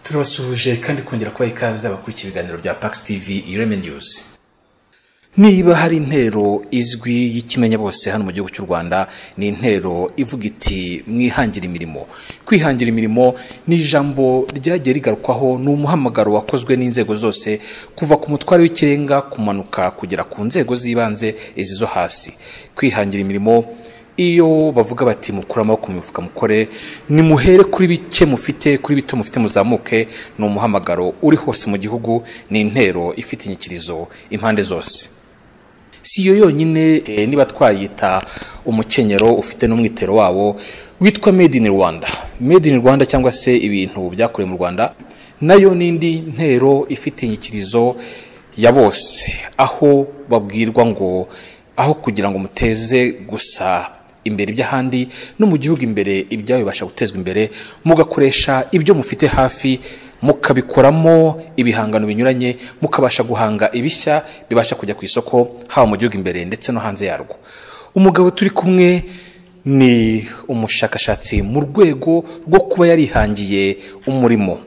Turabasuhuje kandi kongera kubaha ikaze abakurikira ibiganiro bya Pax TV Ireme News. Niba hari intero izwi y'ikimenya bose hano mu gihugu cy'u Rwanda, ni intero ivuga iti mwihangira imirimo. Kwihangira imirimo ni ijambo ryagiye rigarukwaho n'umuhamagaro wakozwe n'inzego zose kuva ku mutware w'ikirenga kumanuka kugera ku nzego z'ibanze izi zo hasi. Kwihangira imirimo iyo bavuga bati mukura amaboko mu mifuka mukore, ni muhere kuri bike mufite, kuri bito mufite muzamuke, ni umuhamagaro uri hose mu gihugu, ni intero ifite inyikirizo impande zose. Si yo yonyine, niba twayita umukenyero ufite n'umwitero wawo witwa Made in Rwanda. Made in Rwanda cyangwa se ibintu byakorewe mu Rwanda, nayo nindi ntero ifite inyikirizo ya bose, aho babwirwa ngo aho kugira ngo muteze gusa imbere iby'ahandi no mu gihugu imbere ibyawe bibasha gutezwa imbere, mugakoresha ibyo mufite hafi, mukabikoramo ibihangano binyuranye, mukabasha guhanga ibishya bibasha kujya ku isoko haba mu gihugu imbere ndetse no hanze yarwo. Umugabo turi kumwe ni umushakashatsi mu rwego rwo kuba yarihangiye umurimo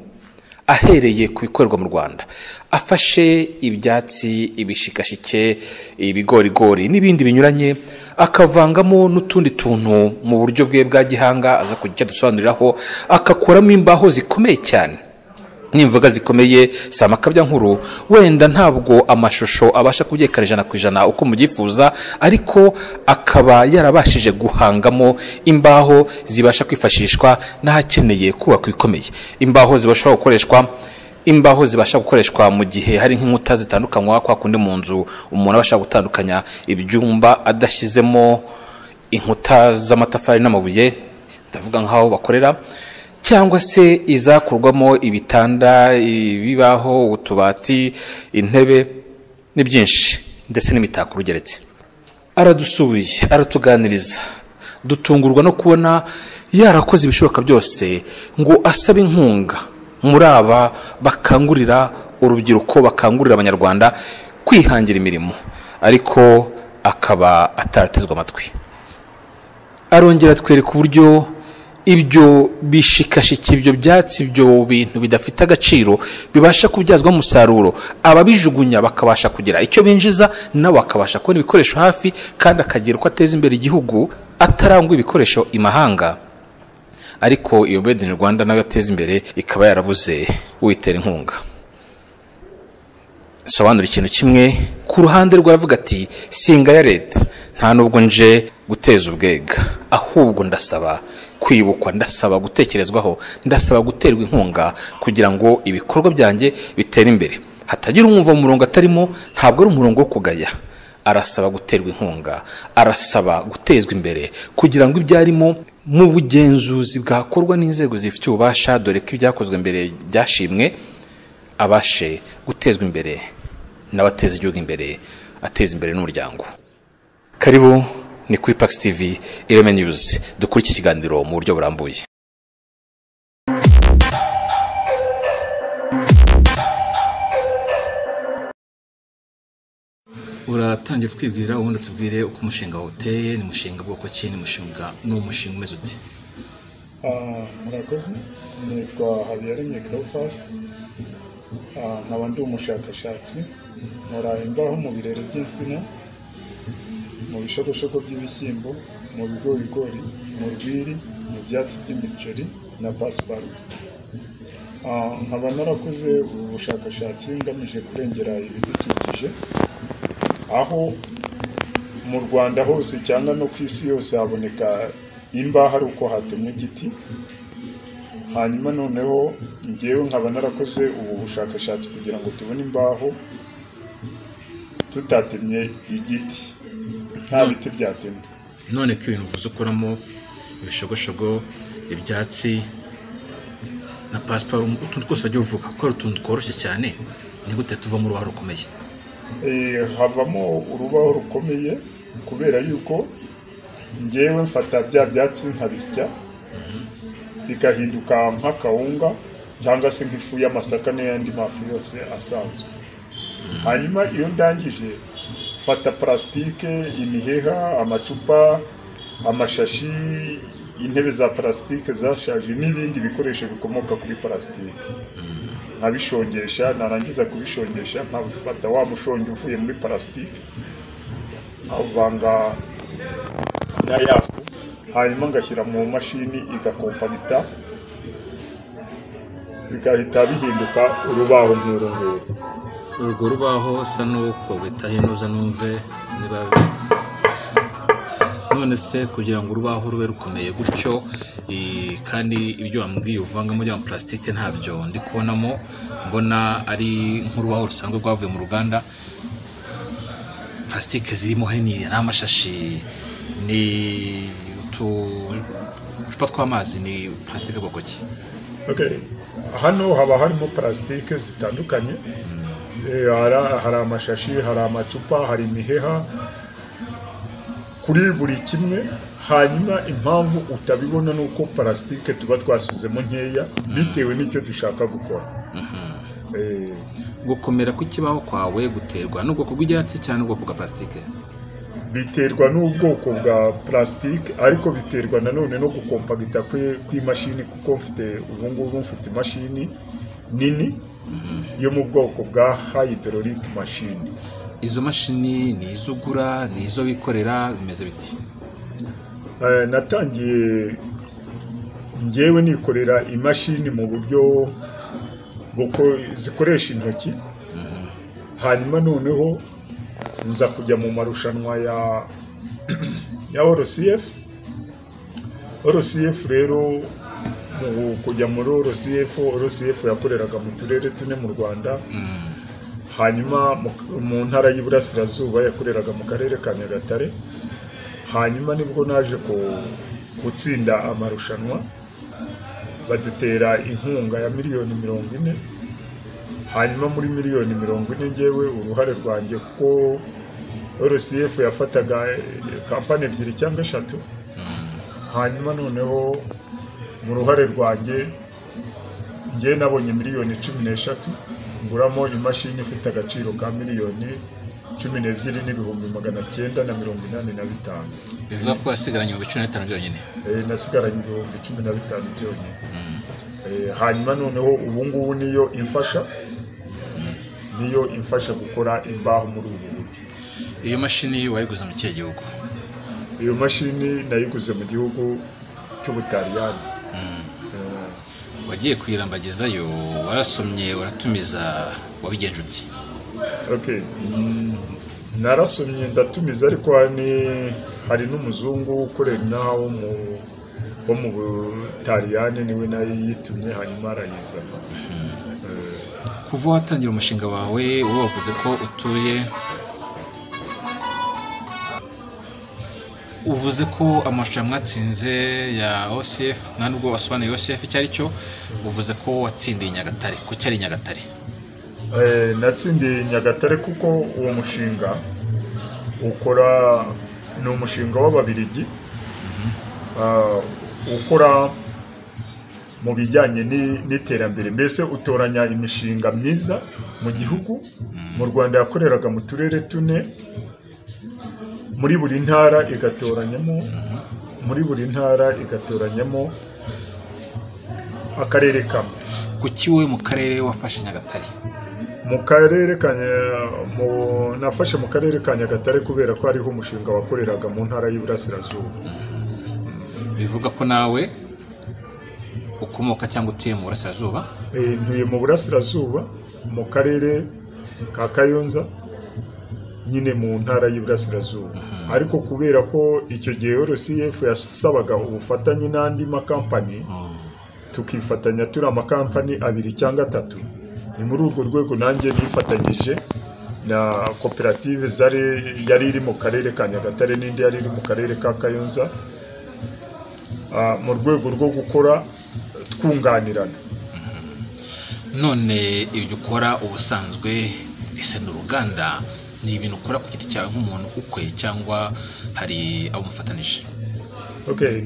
ahereye ku bikorerwa mu Rwanda, afashe ibyatsi, ibishikashike, ibigorigori n'ibindi binyuranye, akavangamo n'utundi tuntu mu buryo bwe bwa gihanga aza kujya dusobanuriraho, akakuramo imbaho zikomeye cyane. Nimvuga zikomeye si amakabya nkuru, wenda ntabwo amashusho abasha kubyekana 100% uko mubyifuza, ariko akaba yarabashije guhangamo imbaho zibasha kwifashishwa n'ahakeneye kubaka bikomeye. Imbaho zibasha gukoreshwa mu gihe hari nk'inkuta zitandukanywa kwa kundi mu nzu umuntu abasha gutandukanya ibyumba adashyizemo inkuta z'amatafari n'amabuye, ndavuga nk'aho bakorera, cyangwa se izakurwamo ibitanda, ibibaho, utubati, intebe n'ibyinshi ndetse n'imitako rugeretse. Aradusuye, aratuganiriza, dutungurwa no kubona yarakoze ibishoboka byose ngo asabe inkunga muri aba bakangurira urubyiruko, bakangurira abanyarwanda kwihangira imirimo, ariko akaba ataratezwa amatwi. Arongera twereka uburyo ibyo bishikashiki, ibyo byatsi, ibyo bintu bidafite agaciro bibasha kubyazwa umusaruro, ababijugunya bakabasha kugira icyo binjiza, nabo bakabasha kubona ibikoresho hafi, kandi akagira uko ateza imbere igihugu atarangwa ibikoresho imahanga. Ariko iyo Made in Rwanda nayo ateza imbere ikaba yarabuze uyitera inkunga. Sobanura ikintu kimwe, ku ruhande rw'avuga ati singa ya leta, nta nubwo nje guteza ubwega, ahubwo ndasaba kwibukwa, ndasaba gutekerezwaho, ndasaba guterwa inkunga kugira ngo ibikorwa byanjye bitere imbere. Hatagira umwumva mu murongo atarimo, ntabwo ari umurongo wo kugaya. Arasaba guterwa inkunga, arasaba gutezwa imbere kugira ngo ibyarimo mu bugenzuzi bwakorwa n'inzego zifite ububasha, dore ko ibyakozwe mbere byashimwe, abashe gutezwa imbere n'abateza igihugu imbere, ateza imbere n'umuryango. Karibu ni kuri Pax TV Ireme News, dukuri iki kiganiro mu buryo burambuye. Uratangiye kwibwira ubundi tubwire uko umushinga uteye, ni umushinga bwoko ki, ni umushinga umeze uti? Murakoze, nitwa Habiyaremye Cleophas, nkaba ndi umushakashatsi, nkora imbaho mu birere by'insina, mu bishogoshogo by'ibishyimbo, mu bigorigori, mu rwiri, mu byatsi by'imiceri na pasiparume. Nkaba narakoze ubu bushakashatsi ngamije kurengera ibidukikije, aho mu Rwanda hose cyangwa no ku isi yose haboneka imbaho ari uko hatemwe igiti. Hanyuma noneho ngewe nkaba narakoze ubu bushakashatsi kugira ngo tubone imbaho tutatemye igiti, nta biti byatemwe. None ko ibintu uvuze ukoramo ibishogoshogo, ibyatsi na pasiparumu, utuntu twose wagiye uvuga ko ari utuntu tworoshye cyane. Ni gute tuvamo urubaho rukomeye? Havamo urubaho rukomeye kubera yuko ngewe mfata bya byatsi nkabisya bigahinduka nk'akawunga cyangwa se nk'ifu y'amasaka n'ayandi mafu yose asanzwe. Hanyuma iyo ndangije fata plastique, imiheha, amacupa, amashashi, intebe za plastique zashaje n'ibindi bikoresho bikomoka kuri plastique, nkabishongesha. Narangiza kubishongesha nkafata wa mushongi uvuye muri plastique nkavanga na yafu, hanyuma ngashyira mu mashini igakompagita, bigahita bihinduka urubaho nk'uru nguru. Urwo rubaho sa nuko bitahe nuza numve niba none se kugira ngo urubaho rube rukomeye gutyo kandi ibyo wambwiye uvangamo bya plastique ntabyo ndi kubonamo, mbona ari nk'urubaho rusanzwe rwavuye mu ruganda. Plastique zirimo heni n'amashashi ni utucupa tw'amazi, ni plastique bwoko ki? Okay, hano haba harimo plastique zitandukanye. Hari amashashi, hari amacupa, hari imiheha, kuri buri kimwe. Hanyuma impamvu utabibona nuko plastique tuba twasizemo nkeya bitewe n'icyo dushaka gukora. Gukomera kw'ikibaho kwawe guterwa n'ubwoko bw'ibyatsi cyane ubwoko bwa plastique? Biterwa n'ubwoko bwa plastique, ariko biterwa nanone no gukompagita kw'imashini, kuko mfite ubungubu mfite imashini nini yo mu bwoko bwa hydraulic machine. Izo mashini ni izo ugura, ni izo wikorera, bimeze biti? Natangiye ngewe nikorera imashini mu buryo bwo zikoresha intoki. Hanyuma noneho nza kujya mu marushanwa ya ORCF. ORCF rero kujya muri ORCF yakoreraga mu turere tune mu Rwanda. Hanyuma mu ntara y'Iburasirazuba yakoreraga mu karere ka Nyagatare. Hanyuma nibwo naje gutsinda amarushanwa, badutera inkunga ya miliyoni 40. Hanyuma muri miliyoni 40 ngewe uruhare rwanjye, kuko ORCF yafataga kampani ebyiri cyangwa eshatu. Hanyuma noneho mu ruhare rwanjye ngewe nabonye miliyoni 13, nguramo imashini ifite agaciro ka miliyoni 12,985. Bivuga ko wasigaranye mu 15 byonyine? Nasigaranye mu 15 byonyine. Hanyuma noneho ubungubu niyo imfasha gukora imbaho muri ubu buryo. Iyo mashini wayiguze mu kihe gihugu? Iyo mashini nayiguze mu gihugu cy'Ubutaliyani. Wagiye kuyirambagizayo, warasomye, waratumiza, wabigenje uti? Okay, narasomye ndatumiza, ariko hari n'umuzungu ukorera nawo wo mu Butaliyani, niwe nayitumye hanyuma arayizana. Kuva watangira umushinga wawe wavuze ko uvuze ko amarushanwa mwatsinze ya OCF, nta nubwo wasobanuye OCF icyo ari cyo, uvuze ko watsindiye Nyagatare. Ko cyari Nyagatare? Natsindiye Nyagatare kuko uwo mushinga ni umushinga w'Ababiligi ukora mu bijyanye n'iterambere. Mbese utoranya imishinga myiza mu gihugu. Mu Rwanda yakoreraga mu turere tune, muri buri ntara igatoranyamo akarere kamwe. Kuki wowe mu karere wafashe Nyagatare? Nafashe mu karere ka Nyagatare kubera ko hariho umushinga wakoreraga mu ntara y'Iburasirazuba. Bivuga ko nawe ukomoka cyangwa utuye mu Burasirazuba? Ntuye mu Burasirazuba, mu karere ka Kayonza, nyine mu ntara y'Iburasirazuba. Ariko kubera ko icyo gihe ORCF yasabaga ubufatanye n'andi makampani, tukifatanya turi amakampani 2 cyangwa 3. Ni muri urwo rwego nanjye nifatanyije na koperative yari iri mu karere ka Nyagatare n'indi yari iri mu karere ka Kayonza. mu rwego rwo gukora twunganirana. none ibyo ukora ubusanzwe ese ni uruganda, ni ibintu ukora ku giti cyawe nk'umuntu ukwe cyangwa hari abo mufatanije?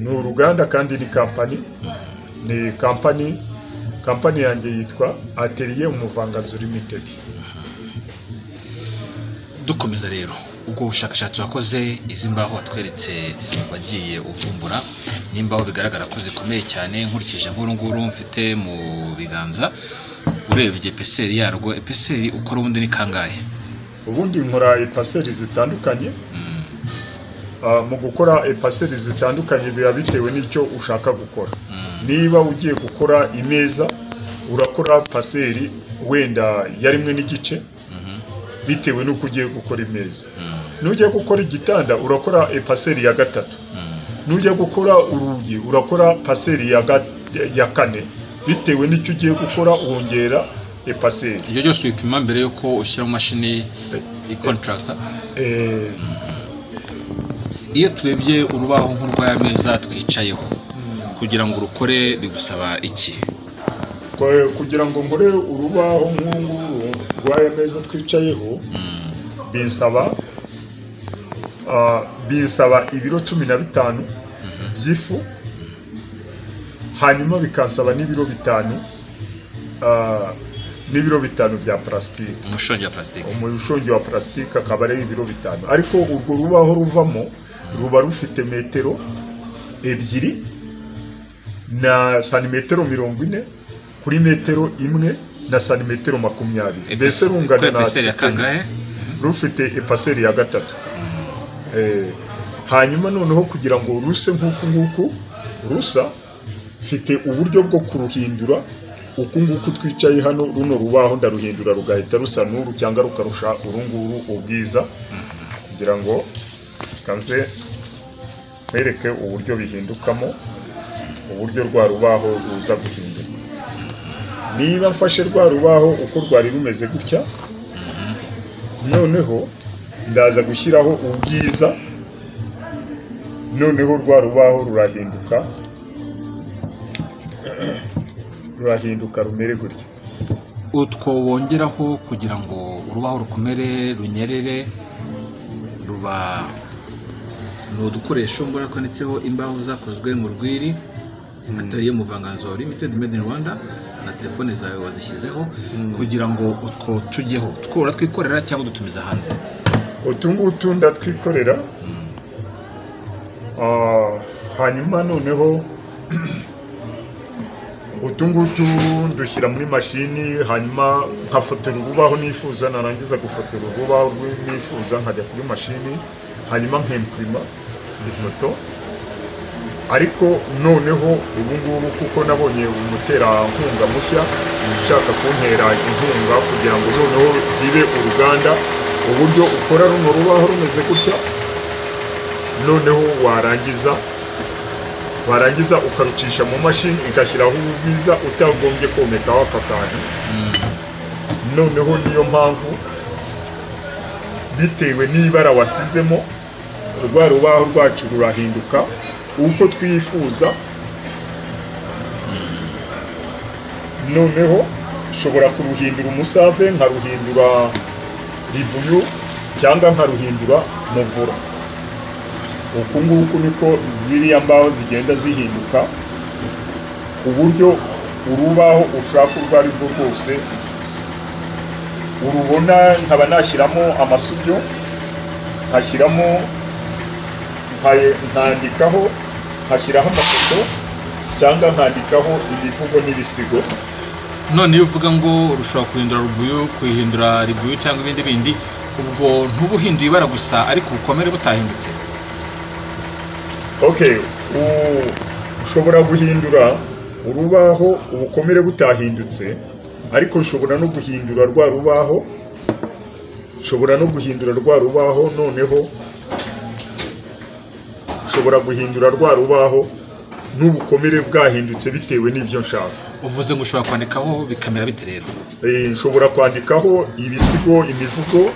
Ni uruganda kandi ni kampani. Ni kampani yanjye yitwa Atelier Umuvangazo Limited. Dukomeza rero, ubwo bushakashatsi wakoze, izi mbaho watweretse wagiye uvumbura, n'imbaho bigaragara ko zikomeye cyane, nkurikije nk'urunguru mfite mu biganza, urebye epeseri yarwo, epeseri ukora ubundi ni kangahe? Ubundi nkora epeseri zitandukanye. Mu gukora epeseri zitandukanye biba bitewe n'icyo ushaka gukora. Niba ugiye gukora imeza, urakora paseri wenda ya 1 n'igice, bitewe n'uko ugiye gukora imeza. Nujya gukora igitanda urakora epeseri ya 3. Nujya gukora urugi urakora paseri ya 4, bitewe n'icyo ugiye gukora wongera epeseri. Ibyo byose ubipima mbere yuko ushyira mu mashini i-contractor. Iyo turebye urubaho nk'urw'aya meza twicayeho, kugira ngo urukore bigusaba iki? Kugira ngo nkore urubaho nk'uru rw'aya meza twicayeho, binsaba ibiro 15 by'ifu, hanyuma bikansaba n'ibiro 5 bya plastique. Umushongi wa plastique akaba ari ibiro 5. Ariko urwo rubaho ruvamo ruba rufite metero 2 na santimetero 40 kuri metero 1 na santimetero 20. Mbese rungana na rufite epeseri ya 3. Hanyuma noneho kugira ngo ruse nk'uku rusa, mfite uburyo bwo kuruhindura. Uku nguku twicaye hano, runo rubaho ndaruhindura rugahita rusa n'uru cyangwa rukarusha urunguru ubwiza, kugira ngo kanze mwereke uburyo bihindukamo, uburyo rwa rubaho ruza guhinduka. Niba mfashe rwa rubaho uko rwari rumeze gutya, noneho ndaza gushyiraho ubwiza, noneho rwa rubaho rurahinduka rumere gutya. Utwo wongeraho kugira ngo urubaho rukomere runyerere, ruba n'udukoresho mbona twanditseho imbaho zakozwe mu rwiri, Atelier Umuvangazo Limited made in Rwanda, na telefone zawe wazishyizeho, kugira ngo utwo tujyeho. Twora twikorera cyangwa dutumiza hanze? Utungutu ndatwikorera. Hanyuma noneho utungutu ndushyira muri mashini, hanyuma nkafotora urubaho nifuza, narangiza gufotora urubaho nifuza nkajya kuri mashini, hanyuma nkimprima ifoto. Ariko noneho ubu ngubu kuko nabonye umuterankunga mushya ushaka kuntera inkunga kugira ngo noneho bibe uruganda, uburyo ukora runo rubaho rumeze gutya, noneho warangiza ukarucisha mu mashini igashyiraho ubwiza utagombye komekaho aka kantu. Noneho niyo mpamvu bitewe n'ibara wasizemo, rwa rubaho rwacu rurahinduka uko twifuza. Noneho ushobora kuruhindura umusave, nkaruhindura ribuyu, cyangwa nkaruhindura muvura. Uku nguku niko ziriya mbaho zigenda zihinduka, uburyo urubaho ushaka urwo ari rwo rwose urubona. Nkaba nashyiramo amasubyo, nkashyiramo nkandikaho, nkashyiraho amafoto, cyangwa nkandikaho ibivugo n'ibisigo. None iyo uvuga ngo urushobora kuhindura rubuyu, kuhindura ribuyu cyangwa ibindi bindi, ubwo ntubuhinduye ibara gusa ariko ubukomere butahindutse? Ushobora guhindura urubaho ubukomere butahindutse, ariko ushobora no guhindura rwa rubaho, noneho ushobora guhindura rwa rubaho n'ubukomere bwahindutse bitewe n'ibyo nshaka. Uvuze ngo ushobora kwandikaho bikamera bite rero? Nshobora kwandikaho ibisigo, imivugo,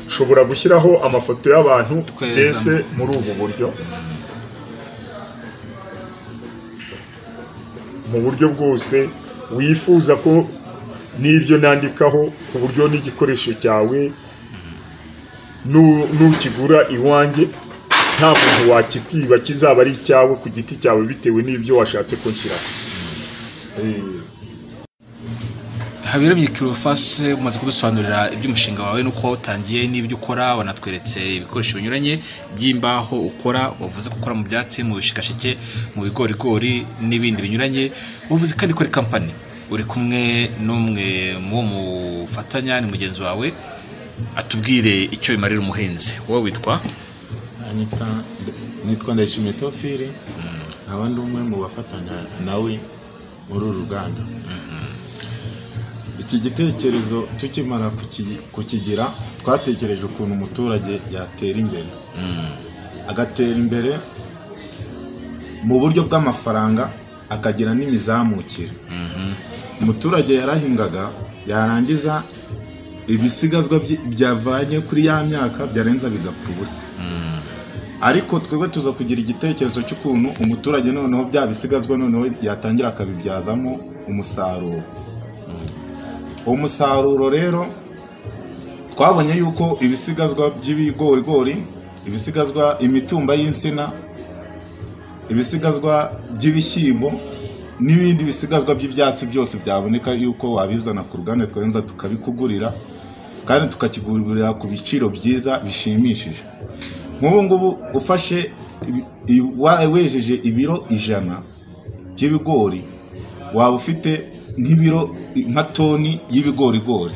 ushobora gushyiraho amafoto y'abantu, mbese muri ubu buryo. mu buryo bwose wifuza ko n'ibyo nandikaho ku buryo n'igikoresho cyawe nukigura iwanjye nta muntu wakikwiba, kizaba ari icyawe ku giti cyawe bitewe n'ibyo washatse ko nshyiraho. Habiyaremye Cleophas, umaze kudusobanurira iby'umushinga wawe n'uko watangiye n'ibyo ukora, wanatweretse ibikoresho binyuranye by'imbaho ukora, wavuze ko ukora mu byatsi, mu bishikashike, mu bigorigori n'ibindi binyuranye. Wavuze kandi ko ari company, uri kumwe n'umwe mu mufatanya, ni mugenzi wawe, atubwire icyo bimarira umuhinzi. Wowe witwa? Nitwa Ndayishimiye Tofiri, abandi umwe mu bafatanya nawe muri uru ruganda. Iki gitekerezo tukimara kukigira, twatekereje ukuntu umuturage yatera imbere, agatera imbere mu buryo bw'amafaranga, akagira n'imizamukire. Umuturage yarahingaga, yarangiza ibisigazwa byavanye kuri ya myaka byarenza bigapfa ubusa. Ariko twebwe tuza kugira igitekerezo cy'ukuntu umuturage noneho bya bisigazwa noneho yatangira akabibyazamo umusaruro. Umusaruro rero twabonye yuko ibisigazwa by'ibigorigori, ibisigazwa imitumba y'insina, ibisigazwa by'ibishyimbo n'ibindi bisigazwa by'ibyatsi byose byaboneka yuko wabizana ku ruganda twenza tukabikugurira, kandi tukakigurira ku biciro byiza bishimishije. Nk'ubu ngubu ufashe wejeje ibiro 100 by'ibigori, waba ufite nk'ibiro nka toni y'ibigorigori.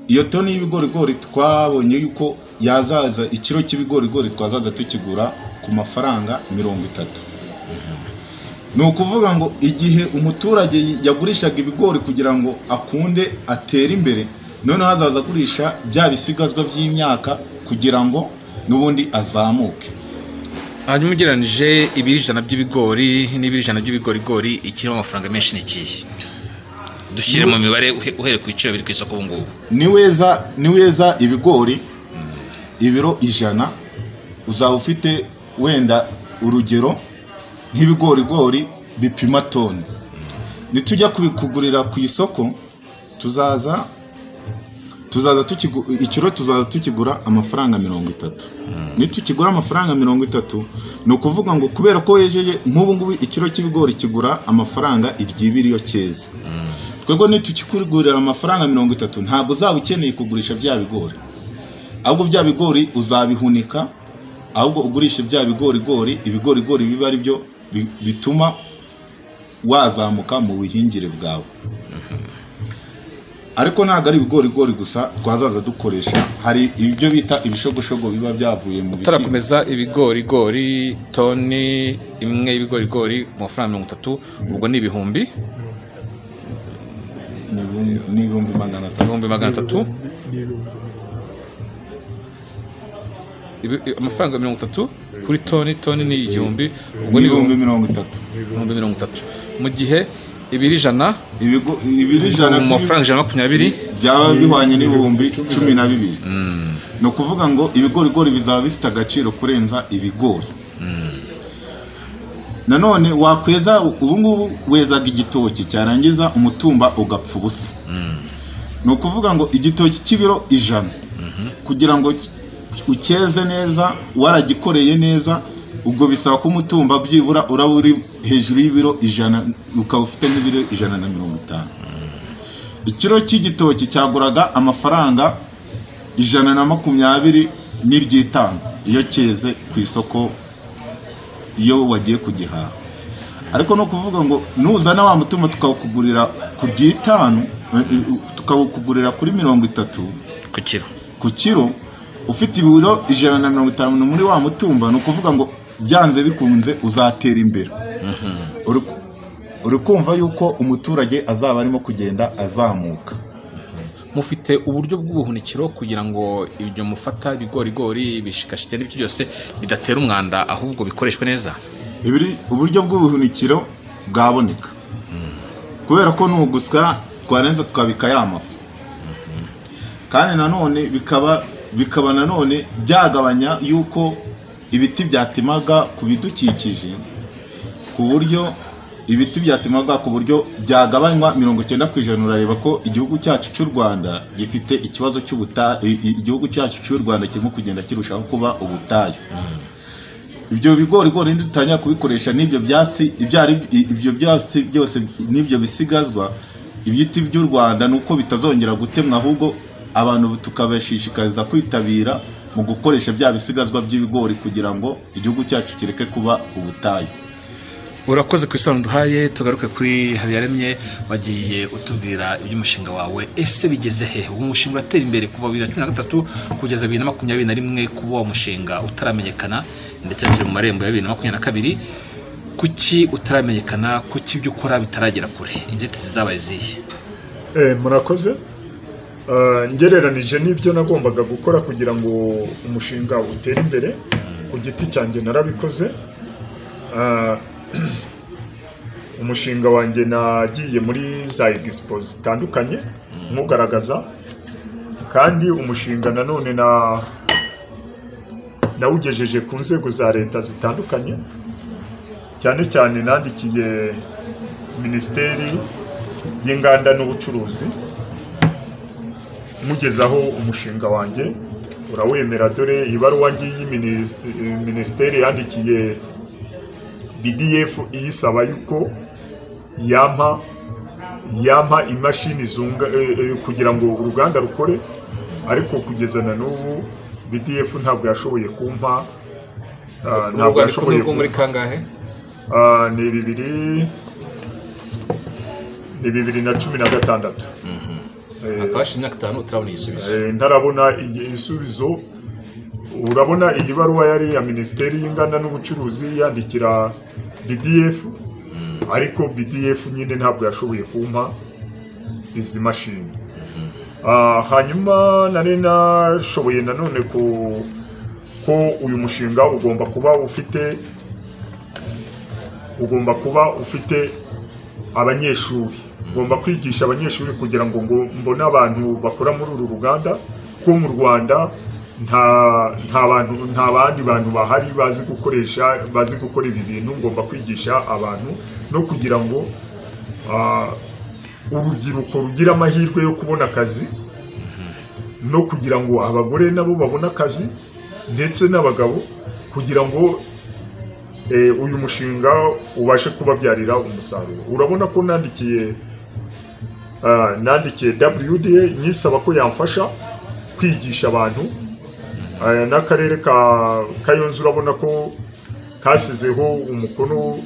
Iyo toni y'ibigorigori twabonye yuko yazaza ikiro cy'ibigorigori twazaza tukigura ku mafaranga 30. Ni ukuvuga ngo igihe umuturage yagurishaga ibigori kugira ngo akunde atere imbere, noneho hazaza agurisha bya bisigazwa by'imyaka kugira ngo n'ubundi azamuke. Hanyuma ugereranije ibiri 100 by'ibigori n'ibiri 100 by'ibigorigori, ikirimo amafaranga menshi ni ikihe? Dushyire mu mibare uhere ku biciro biri ku isoko ubu ngubu. Ni weza ibigori ibiro 100, uzaba ufite wenda urugero nk'ibigorigori bipima toni. Nitujya kubikugurira ku isoko, tuzaza tukigura amafaranga 30. Nitukigura amafaranga 30, ni ukuvuga ngo kubera ko wejeje nk'ubu ngubu ikiro cy'ibigori kigura amafaranga 2 yo cyeze. Twego nitukigurira amafaranga 30, ntabwo uzaba ukeneye kugurisha bya bigori, ahubwo bya bigori uzabihunika, ahubwo ugurisha bya ibigorigori biba ari byo bituma wazamuka mu bihingire bwawe. Ariko ntabwo ari ibigorigori gusa twazaza dukoresha, hari ibyo bita ibishogoshogo biba byavuye mu bishimbo. Tarakomeza ibigorigori, toni imwe y'ibigorigori mu mafaranga 30, ubwo ni ibihumbi 300. Amafaranga 30 kuri toni ni igihumbi, ubwo ni ibihumbi 30. Mu gihe ibiri 100 mu mafaranga 120 byaba bihwanye n'ibihumbi 12. No kuvuga ngo ibigorigori bizaba bifite agaciro kurenza ibigori. Nanone wakweza ubu ngubu wezaga igitoki cyarangiza umutumba ugapfa ubusa. No kuvuga ngo igitoki cy'ibiro 100 kugira ngo ukeze neza, waragikoreye neza, ubwo bisaba ko umutumba byibura uraburi hejuru y'ibiro 100, ukaba ufite n'ibiro 150. Ikiro cy'igitoki cyaguraga amafaranga 125 iyo cyeze ku isoko iyo wagiye kugihaha. Ariko no kuvuga ngo nuzana wa mutumba tukawukugurira ku 5, tukawukugurira kuri 30 ku kiro, ufite ibiro 150 muri wa mutumba, no kuvuga ngo byanze bikunze uzatera imbere. Uri kumva yuko umuturage azaba arimo kugenda azamuka. Mufite uburyo bw'ubuhunikiro kugira ngo ibyo mufata ibigorigori, ibishikashike n'ibyo byose bidatera umwanda, ahubwo bikoreshwe neza? Uburyo bw'ubuhunikiro bwaboneka, kubera ko n'ugusya twarenza twabika yamafu, kandi nanone bikaba nanone byagabanya yuko ibiti byatimaga ku bidukikije, ku buryo ibiti byatemwaga ku buryo byagabanywa 90%. Urareba ko igihugu cyacu cy'u Rwanda gifite ikibazo igihugu cyacu cy'u Rwanda kirimo kugenda kirushaho kuba ubutayu. Ibyo bigori dutangira kubikoresha n'ibyo byatsi ibyo byatsi byose n'ibyo bisigazwa ibyiti by'u Rwanda nuko bitazongera gutemwa, ahubwo abantu tukabashishikariza kwitabira mu gukoresha bya bisigazwa by'ibigori kugira ngo igihugu cyacu kireke kuba ubutayu. Urakoze ku isobanuro duhaye. Tugaruke kuri Habiyaremye, wagiye utubwira iby'umushinga wawe, ese bigeze he? Uwo mushinga uratera imbere kuva 2013 kugeza 2021, kuba uwo mushinga utaramenyekana ndetse turi mu marembo ya 2022. Kuki utaramenyekana? Kuki ibyo ukora bitaragera kure? Inzitizi zabaye zihe? Murakoze. Ngereranije n'ibyo nagombaga gukora kugira ngo umushinga utere imbere, ku giti cyanjye narabikoze. Umushinga wanjye nagiye muri za expo zitandukanye mugaragaza, kandi umushinga nanone nawugejeje ku nzego za leta zitandukanye, cyane cyane nandikiye Minisiteri y'Inganda n'Ubucuruzi mugezaho umushinga wanjye. Urawemera, dore ibaruwa ngiyi Minisiteri yandikiye BDF iyisaba yuko yampa imashini kugira ngo uruganda rukore, ariko kugeza na n'ubu BDF ntabwo yashoboye kumpa. Ntabwo yashoboye muri kangahe? Ni 2016. Akashi imyaka 5 utarabona igisubizo. Ntarabona igisubizo. Urabona iyi baruwa yari ya Minisiteri y'Inganda n'Ubucuruzi yandikira BDF, ariko BDF nyine ntabwo yashoboye kumpa izi mashini. Hanyuma nari nashoboye nanone ko uyu mushinga ugomba kuba ufite abanyeshuri, ugomba kwigisha abanyeshuri kugira ngo mbone abantu bakora muri uru ruganda, ko mu Rwanda nta bandi bantu bahari bazi gukora ibi bintu. Ngomba kwigisha abantu no kugira ngo urubyiruko rugira amahirwe yo kubona akazi, no kugira ngo abagore nabo babone akazi ndetse n'abagabo, kugira ngo uyu mushinga ubashe kubabyarira umusaruro. Urabona ko nandikiye WDA nyisaba ko yamfasha kwigisha abantu. N'akarere ka Kayonza urabona ko kasizeho umukono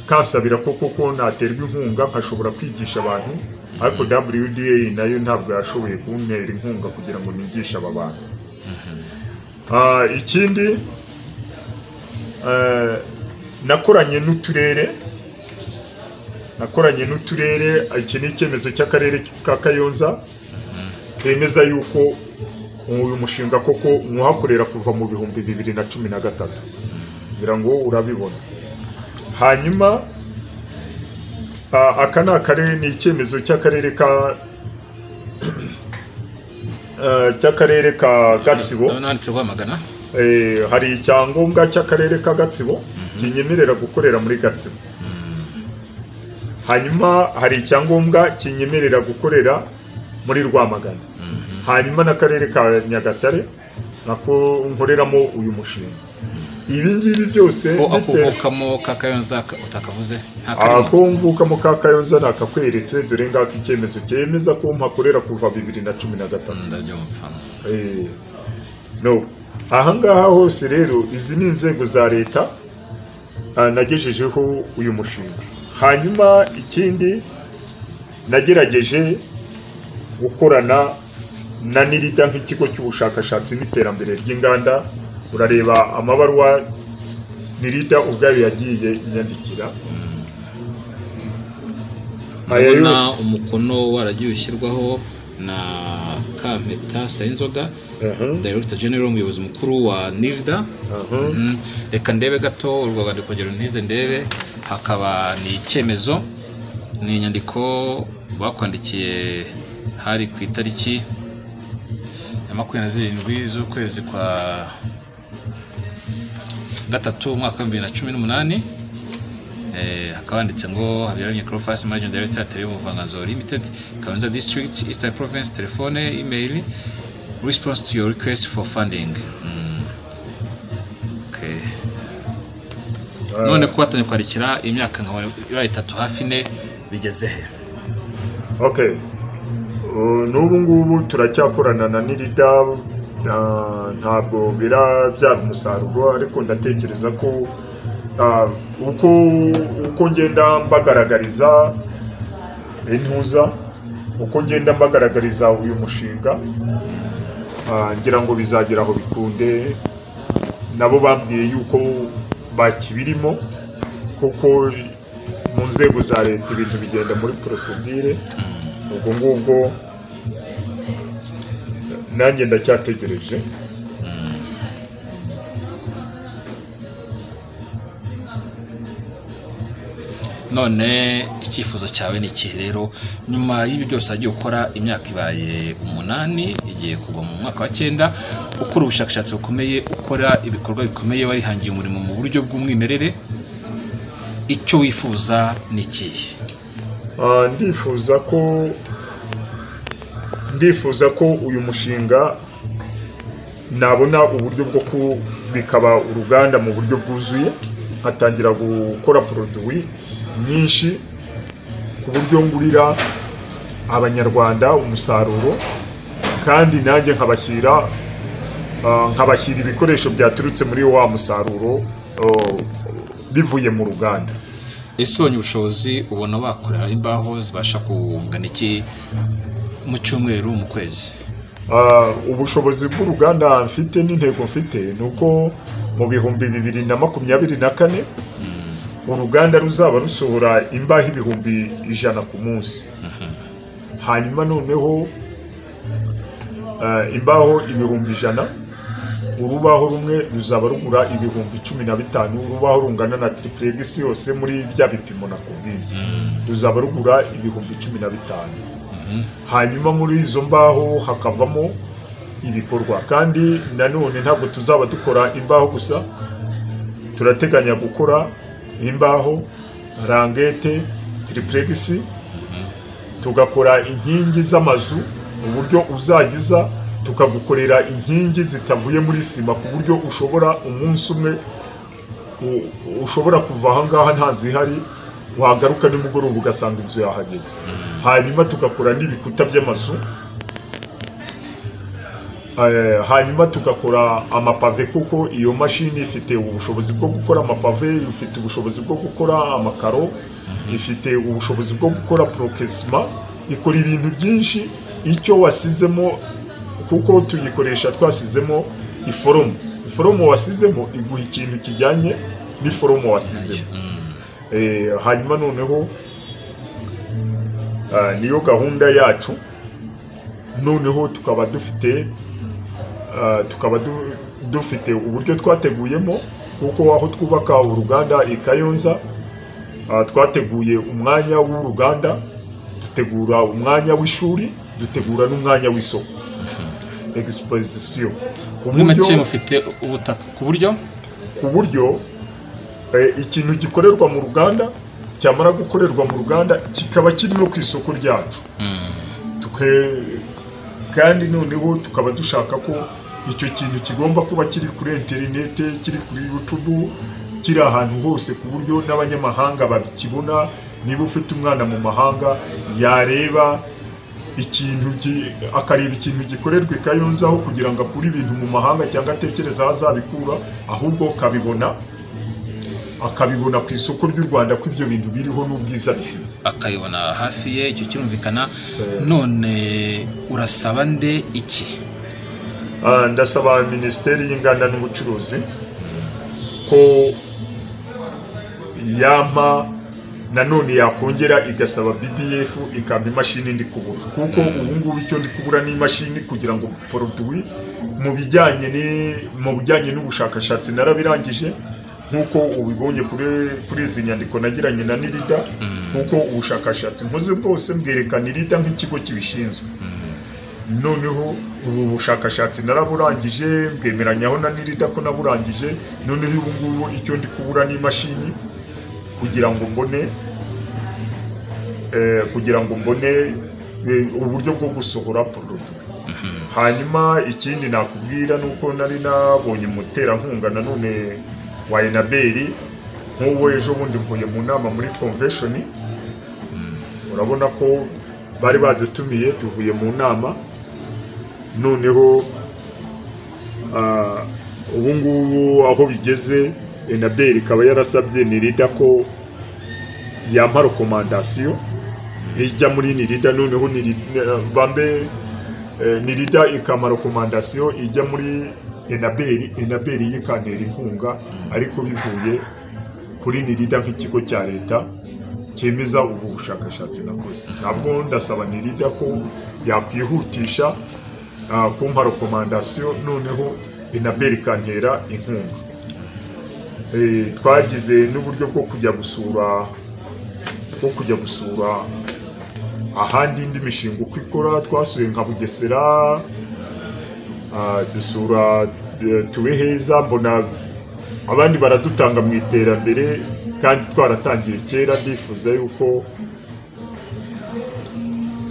kansabira koko naterwa inkunga nkashobora kwigisha abantu, ariko WDA nayo ntabwo yashoboye kuntera inkunga kugira ngo nigishe aba bantu. Ikindi nakoranye n'uturere. Iki ni icyemezo cy'akarere ka Kayonza bemeza yuko uyu mushinga koko muhakorera kuva mu 2013, ngira ngo urabibona. Hanyuma aka ni icyemezo cy'akarere ka Gatsibo. Hari icyangombwa cy'akarere ka Gatsibo kinyemerera gukorera muri Gatsibo. Hanyuma hari icyangombwa kinyemerera gukorera muri Rwamagana. Hanyuma n'akarere ka Nyagatare nako nkoreramo uyu mushinga. Ibi ngibi byose akuvukamo ka Kayonza utakavuze. Akumvukamo ka Kayonza nakakweretse, dore ngaka icyemezo cyemeza ko mpakorera kuva 2013. Ndabyumva. No, ahangaha hose rero izi ni inzego za leta nagejejeho uyu mushinga. Hanyuma ikindi nagerageje gukorana na NIRIDA nk'ikigo cy'ubushakashatsi n'iterambere ry'inganda. Urareba amabaruwa NIRIDA ubwayo yagiye inyandikira. Aya yose umukono waragiye ushyirwaho na Kampeta Sayinzoga, Director General umuyobozi mukuru wa NIRIDA. Reka ndebe gato urwo rwandiko ngero ntize ndebe. Hakaba ni icyemezo, ni inyandiko bakwandikiye hari ku itariki ya 27 z'ukwezi kwa gatatu umwaka wa 2018. hakaba handitse ngo Habiyaremye Cleophas Managing Director Atelier Muvanganzo Limited Kayonza District Eastern Province, telefone, email, response to your request for funding. Okay. None kubatanye kwandikira imyaka nka 3 hafi 4 bigeze he? Okay. N'ubu ngubu turacyakorana na Nirida, ntabwo birabyara umusaruro, ariko ndatekereza ko uko ngenda mbagaragariza intuza, uko ngenda mbagaragariza uyu mushinga, ngira ngo bizagera aho bikunde. Nabo bambwiye yuko bakibirimo, kuko mu nzego za leta ibintu bigenda muri procedure. Ubwo ngubwo nanjye ndacyategereje. None icyifuzo cyawe ni iki rero nyuma y'ibi byose agiye gukora imyaka ibaye 8 igiye kugwa mu mwaka wa 9 ukora ubushakashatsi bukomeye, ukora ibikorwa bikomeye, warihangiye umurimo mu buryo bw'umwimerere, icyo wifuza ni iki? ndifuza ko uyu mushinga nabona uburyo bwo kubikaba uruganda mu buryo bwuzuye, nkatangira gukora produit nyinshi ku buryo ngurira abanyarwanda umusaruro, kandi nanjye nkabashyira ibikoresho byaturutse muri wa musaruro bivuye mu ruganda. Ese ubonye ubushobozi ubona bakorera imbaho zibasha kungana iki mu cyumweru, mu kwezi? Ubushobozi bw'uruganda mfite n'intego mfite nuko mu 2024 uruganda ruzaba rusohora imbaho 100 ku munsi. Hanyuma noneho imbaho 100, urubaho rumwe ruzaba rugura 15,000, urubaho rungana na triplex yose muri bya bipimo nakubwiye ruzaba rugura 15,000. Hanyuma muri izo mbaho hakavamo ibikorwa, kandi nanone ntabwo tuzaba dukora imbaho gusa, turateganya gukora imbaho, rangete, triplex, tugakora inkingi z'amazu, uburyo uzajya tukagukorera inkingi zitavuye muri sima, ku buryo ushobora umunsi umwe ushobora kuva aha ngaha nta zihari, wagaruka nimugoroba ugasanga inzu yahageze. Hanyuma tugakora n'ibikuta by'amazu, hanyuma tugakora amapave, kuko iyo mashini ifite ubushobozi bwo gukora amapave, ifite ubushobozi bwo gukora amakaro, ifite ubushobozi bwo gukora prokesima, ikora ibintu byinshi. Icyo wasizemo, kuko tuyikoresha twasizemo iforomo wasizemo iguha ikintu kijyanye n'iforomo wasizemo. Hanyuma noneho niyo gahunda yacu. Noneho tukaba dufite uburyo twateguyemo, kuko aho twubaka uruganda i Kayonza twateguye umwanya w'uruganda, dutegura umwanya w'ishuri, dutegura n'umwanya w'isoko, exposition. Muri make mufite ubutaka ku buryo ikintu gikorerwa mu ruganda cyamara gukorerwa mu ruganda kikaba kiri no ku isoko ryacu. Kandi noneho tukaba dushaka ko icyo kintu kigomba kuba kiri kuri internet, kiri kuri YouTube, kiri ahantu hose, ku buryo n'abanyamahanga babikibona. Niba ufite umwana mu mahanga yareba ikintu akareba ikintu gikorerwa i Kayonza, aho kugira ngo akure ibintu mu mahanga cyangwa atekereza aho azabikura, ahubwo akabibona ku isoko ry'u Rwanda ko ibyo bintu biriho n'ubwiza bifite, akayibona hafi ye. Icyo kirumvikana. None urasaba nde iki? Ndasaba Minisiteri y'Inganda n'Ubucuruzi ko yampa nanone yakongera igasaba BDF ikampa imashini ndi kubura, kuko ubu ngubu icyo ndi kubura ni imashini kugira ngo produit mu bijyanye n'ubushakashatsi narabirangije, nkuko ubibonye kuri izi nyandiko nagiranye na Nirida, nkuko ubushakashatsi nkoze bwose mbwerekana Nirida nk'ikigo kibishinzwe. Noneho ubu bushakashatsi naraburangije, mbwemeranyaho na Nirida ko naburangije. Noneho ubu ngubu icyo ndi kubura ni imashini kugira ngo mbone uburyo bwo gusohora product. Hanyuma ikindi nakubwira nuko nari nabonye umuterankunga nanone wa Enabel nk'uwo ejo bundi mvuye mu nama muri convention, urabona ko bari badutumiye tuvuye mu nama, noneho ubu ngubu aho bigeze Enabel ikaba yarasabye Nirida ko yampa recommandation ijya muri Nirida, noneho Nirida ikampa recommandation ijya muri Enabel yikantera inkunga, ariko bivuye kuri Nirida nk'ikigo cya leta cyemeza ubu bushakashatsi nakoze. Ntabwo ndasaba Nirida ko yakwihutisha kumpa recommandation, noneho Enabel ikantera inkunga. Twagize n'uburyo bwo kujya gusura ahandi indi mishinga uko ikora. Twasuye nka Bugesera, dusura Tuweheza, mbona abandi baradutanga mu iterambere kandi twaratangiye kera. Ndifuza yuko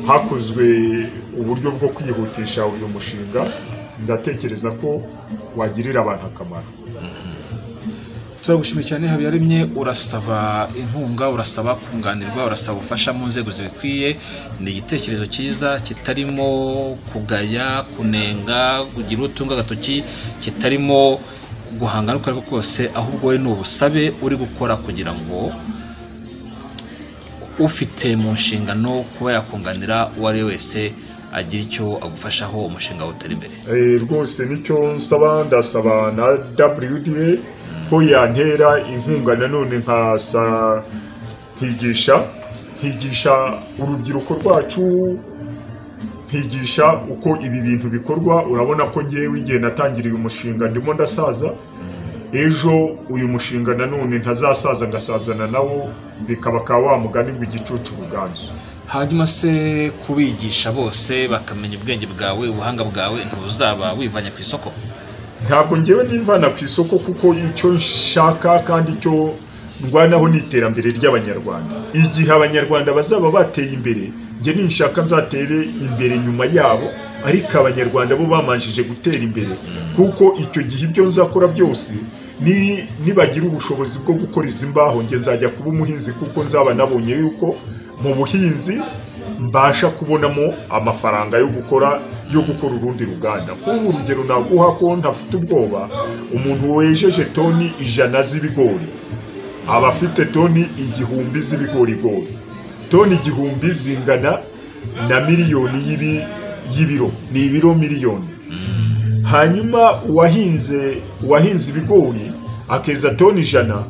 hakozwe uburyo bwo kwihutisha uyu mushinga, ndatekereza ko wagirira abantu akamaro. Turagushimiye cyane Habiyaremye, urasaba inkunga, urasaba kunganirwa, urasaba ubufasha mu nzego zibikwiye. Ni igitekerezo cyiza kitarimo kugaya, kunenga, kugira utunga agatoki, kitarimo guhangana uko ariko kose, ahubwo we n'ubusabe uri gukora kugira ngo ufite mu nshingano kuba yakunganira uwo ari wese agira icyo agufashaho umushinga utera imbere. Rwose nicyo nsaba, ndasaba na WDA ko yantera inkunga nanone nkigisha urubyiruko rwacu, nkigisha uko ibi bintu bikorwa. Urabona ko ngewe igihe natangiriye umushinga ndimo ndasaza, ejo uyu mushinga nanone ntazasaza ngasazana nawo, bikaba ka wa mugani ngo igicucu ruganzu. Hanyuma se kubigisha bose bakamenya ubwenge bwawe, ubuhanga bwawe, ntuzaba wivanya ku isoko? Ntabwo ngewe nivana ku isoko, kuko icyo nshaka kandi icyo ndwanaho ni iterambere ry'Abanyarwanda. Igihe Abanyarwanda bazaba bateye imbere, nge ninshaka nzatere imbere nyuma yabo, ariko Abanyarwanda bo bamanjije gutera imbere, kuko icyo gihe ibyo nzakora byose nibagira ubushobozi bwo gukora izi mbaho, nge nzajya kuba umuhinzi, kuko nzaba nabonye yuko mu buhinzi mbasha kubonamo amafaranga yo gukora urundi ruganda. Nk'ubu urugero naguha ko ntafite ubwoba, umuntu wejeje toni 100 z'ibigori aba afite toni 1000 z'ibigorigori. Toni 1000 zingana na miliyoni y'ibiro, ni ibiro miliyoni. Hanyuma wahinze ibigori akeza toni 100,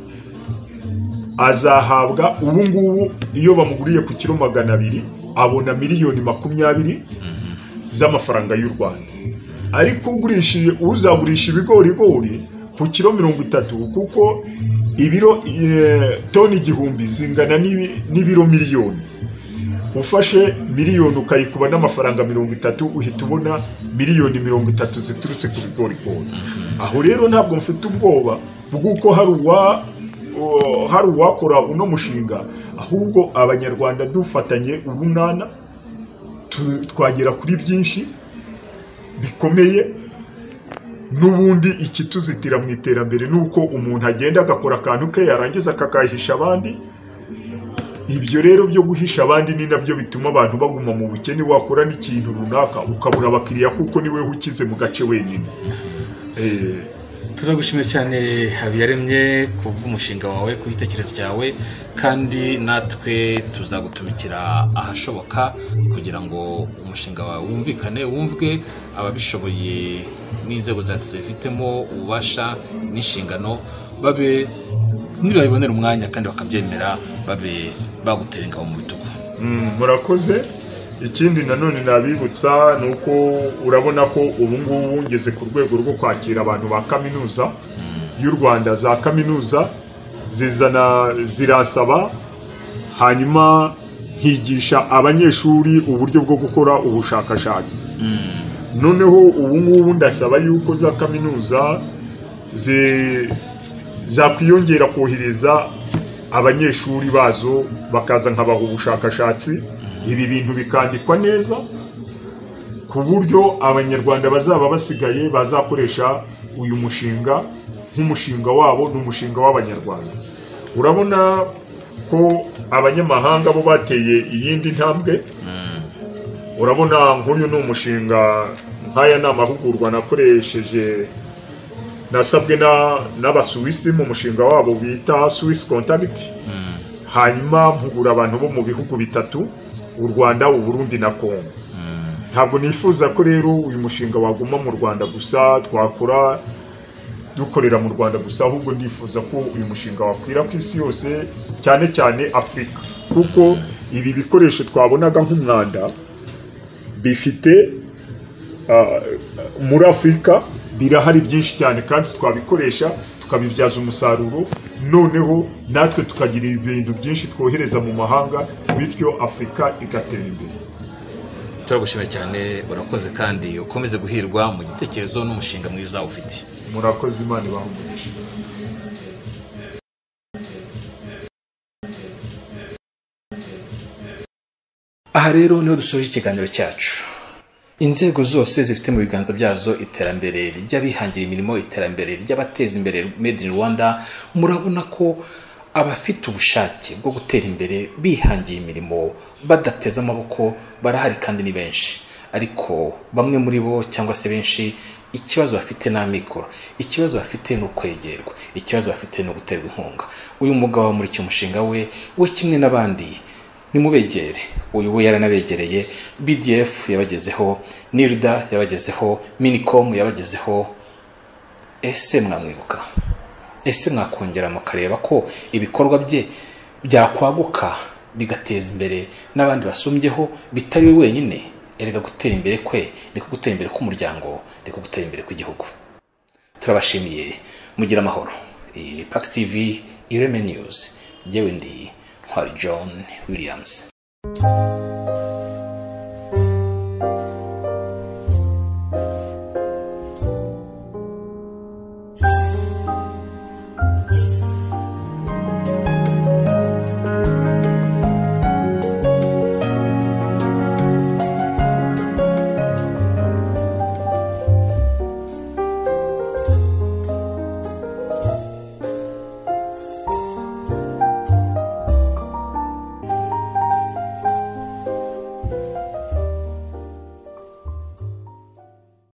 azahabwa ubu ngubu iyo bamuguriye ku kilo 200 abona miliyoni 20 z'amafaranga y'u Rwanda. Ariko uzagurisha ibigorigori ku kilo 30, kuko ibiro toni 1000 zingana n'ibiro miliyoni. Ufashe miliyoni ukayikuba n'amafaranga 30, uhita ubona miliyoni 30 ziturutse ku bigorigori. Aho rero ntabwo mfite ubwoba bw'uko hari uwakora uno mushinga, ahubwo Abanyarwanda dufatanye urunana twagera kuri byinshi bikomeye. N'ubundi ikituzitira mu iterambere nuko umuntu agenda agakora akantu ke yarangiza akakahisha abandi. Ibyo rero byo guhisha abandi ni nabyo bituma abantu baguma mu bukene. Wakora n'ikintu runaka ukabura abakiriya, kuko niwe ukize mu gace wenyine. Turagushimiye cyane Habiyaremye ku bw'umushinga wawe, ku gitekerezo cyawe, kandi natwe tuzagutumikira ahashoboka kugira ngo umushinga wawe wumvikane, wumvwe, ababishoboye n'inzego zifitemo ububasha n'inshingano babe nibabibonera umwanya kandi bakabyemera, babe bagutera ingabo mu bitugu. Murakoze. Ikindi nanone nabibutsa nuko urabona ko ubu ngubu ngeze ku rwego rwo kwakira abantu ba kaminuza y'u Rwanda. Za kaminuza zirasaba, hanyuma nkigisha abanyeshuri uburyo bwo gukora ubushakashatsi. Noneho ubu ngubu ndasaba yuko za kaminuza zakwiyongera kohereza abanyeshuri bazo bakaza nkabaha ubushakashatsi, ibi bintu bikandikwa neza ku buryo abanyarwanda bazaba basigaye bazakoresha uyu mushinga nk'umushinga wabo, n'umushinga w'abanyarwanda. Urabona ko abanyamahanga bo bateye iyindi ntambwe. Urabona nk'uyu ni umushinga, nk'aya ni amahugurwa nakoresheje, nasabwe n'abasuwisi mu mushinga wabo bita Swiss Contact. Hanyuma mpugura abantu bo mu bihugu bitatu, u Rwanda, u Burundi na Kongo. Ntabwo nifuza ko rero uyu mushinga waguma mu Rwanda gusa, twakora dukorera mu Rwanda gusa, ahubwo ndifuza ko uyu mushinga wakwira ku isi yose, cyane cyane Afurika, kuko ibi bikoresho twabonaga nk'umwanda bifite muri Afurika birahari byinshi cyane, kandi twabikoresha tukabibyaza umusaruro, noneho natwe tukagira ibintu byinshi twohereza mu mahanga, bityo Afurika igatera imbere. Turagushimira cyane, urakoze kandi ukomeze guhirwa mu gitekerezo n'umushinga mwiza ufite. Murakoze, Imana ibahe umugisha. Aha rero niho dusoje ikiganiro cyacu. Inzego zose zifite mu biganza byazo iterambere ry'abihangira imirimo, iterambere ry'abateza imbere Made in Rwanda. Murabona ko abafite ubushake bwo gutera imbere bihangiye imirimo badateze amaboko barahari kandi ni benshi, ariko bamwe muri bo cyangwa se benshi, ikibazo bafite n'amikoro, ikibazo bafite no kwegerwa, ikibazo bafite no guterwa inkunga. Uyu mugabo muri cyo mushinga we kimwe n'abandi nimubegere. Uyu we yaranabegereye, BDF yabagezeho, NIRDA yabagezeho, Minicom yabagezeho. Ese mwamwibuka? Ese mwakongera mukareba ko ibikorwa bye byakwaguka bigateza imbere n'abandi basumbyeho, bitari we wenyine? Erega gutera imbere kwe niko gutera imbere k'umuryango, niko gutera imbere kw'igihugu. Turabashimiye, mugira amahoro. Iyi ni Pax TV Ireme News. Jewe ndi Ntwari John Williams.